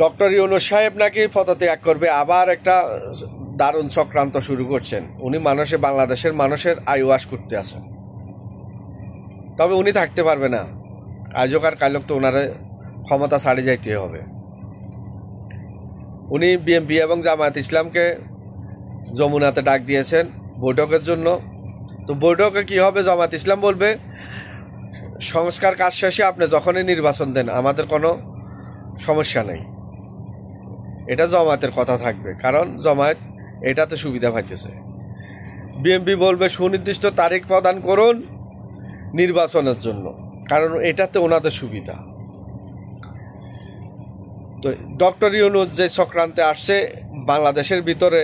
Doctor Yunus সাহেব নাকি পদত্যাগ করবে, আবার একটা দারুণ চক্রান্ত শুরু করছেন। উনি বাংলাদেশের মানুষের আইওয়াশ করতে আসেন, তবে উনি থাকতে পারবে না। আজক আর কালক তো ওনার ক্ষমতা ছাড়ি যাইতে হবে। উনি বিএনপি এবং জামায়াত ইসলামকে যমুনাতে ডাক দিয়েছেন বৈঠকের জন্য। তো বৈঠকে কি হবে, জামায়াত ইসলাম বলবে সংস্কার কাজ শেষে আপনি যখনই নির্বাচন দেন আমাদের কোনো সমস্যা নেই। এটা জামায়াতের কথা থাকবে, কারণ জামায়াত এটাতে সুবিধা পাইতেছে। বিএনপি বলবে সুনির্দিষ্ট তারিখ প্রদান করুন নির্বাচনের জন্য, কারণ এটাতে ওনাদের সুবিধা। তো ডক্টর ইউনূস যে চক্রান্তে আসছে বাংলাদেশের ভিতরে,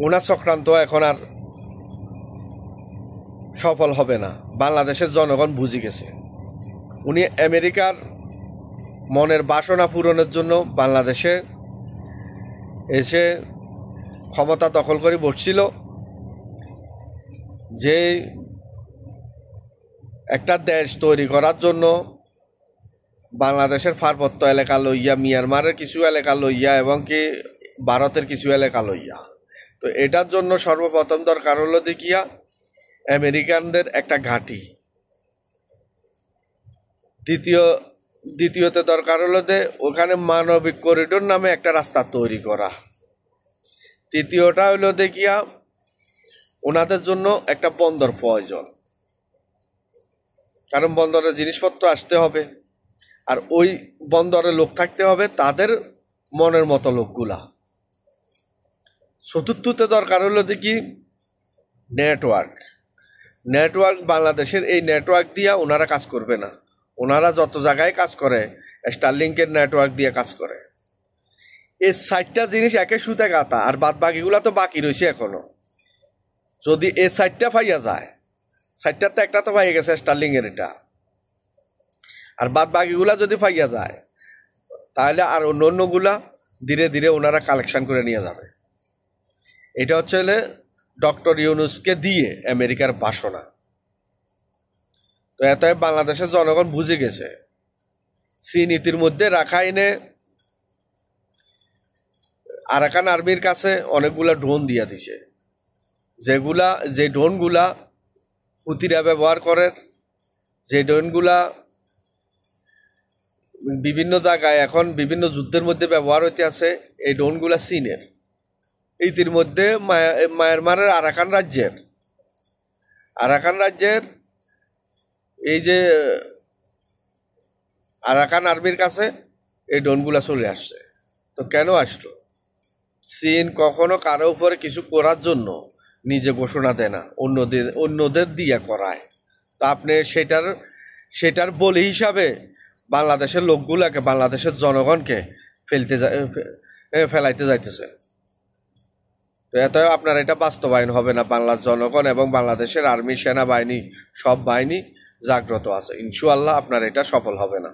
ওনার চক্রান্ত এখন আর সফল হবে না। বাংলাদেশের জনগণ বুঝে গেছে। উনি আমেরিকার মনের বাসনা পূরণের জন্য বাংলাদেশে এসে ক্ষমতা দখল করে বসছিল। যে একটা দেশ তৈরি করার জন্য বাংলাদেশের পার্বত্য এলাকা লইয়া, মিয়ানমারের কিছু এলাকা লইয়া এবং কি ভারতের কিছু এলাকা লইয়া, তো এটার জন্য সর্বপ্রথম দরকার হলো দেখিয়া আমেরিকানদের একটা ঘাঁটি। দ্বিতীয়তে দরকার হলো যে ওখানে মানবিক করিডোর নামে একটা রাস্তা তৈরি করা। তৃতীয়টা হলো দেখিয়া ওনাদের জন্য একটা বন্দর প্রয়োজন, কারণ বন্দরের জিনিসপত্র আসতে হবে, আর ওই বন্দরে লোক থাকতে হবে তাদের মনের মতো লোকগুলা। চতুর্থতে দরকার হলো দেখি নেটওয়ার্ক। বাংলাদেশের এই নেটওয়ার্ক দিয়া ওনারা কাজ করবে না। ওনারা যত জায়গায় কাজ করে স্টারলিংকের নেটওয়ার্ক দিয়ে কাজ করে। এই 4টা জিনিস একে সুতে গাঁথা, আর বাদ বাকিগুলা তো বাকি রয়েছে এখনো। যদি এই 4টা পাইয়া যায়, 4টাতে একটা তো পাইয়া গেছে স্টারলিংয়ের এটা, আর বাদ বাকিগুলা যদি পাইয়া যায় তাহলে আর অন্যগুলা ধীরে ধীরে ওনারা কালেকশন করে নিয়ে যাবে। এটা হচ্ছে ডক্টর ইউনূসকে দিয়ে আমেরিকার বাসনা। তো এত বাংলাদেশের জনগণ বুঝে গেছে। নীতির মধ্যে রাখাইনে আরাকান আর্মির কাছে অনেকগুলা ড্রোন দিয়া দিছে, যে ড্রোনগুলা হুতিরা ব্যবহার করে, যে ড্রোনগুলা বিভিন্ন জায়গায় এখন বিভিন্ন যুদ্ধের মধ্যে ব্যবহার হইতে আছে। এই ড্রোনগুলা চীনের। ইতির মধ্যে মায়ানমারের আরাকান রাজ্যের এই যে আরাকান আর্মির কাছে এই ড্রোনগুলা চলে আসছে। তো কেন আসলো? চীন কখনো কারো উপরে কিছু করার জন্য নিজে ঘোষণা দেয় না, অন্যদের দিয়ে করায়। তো আপনি সেটার বলি হিসাবে বাংলাদেশের লোকগুলাকে, বাংলাদেশের জনগণকে ফেলাইতে যাইতেছে। তো এত আপনার এটা বাস্তবায়ন হবে না। বাংলার জনগণ এবং বাংলাদেশের আর্মি, সেনাবাহিনী সব বাহিনী জাগ্রত আছে। ইনশাআল্লাহ আপনার এটা সফল হবে না।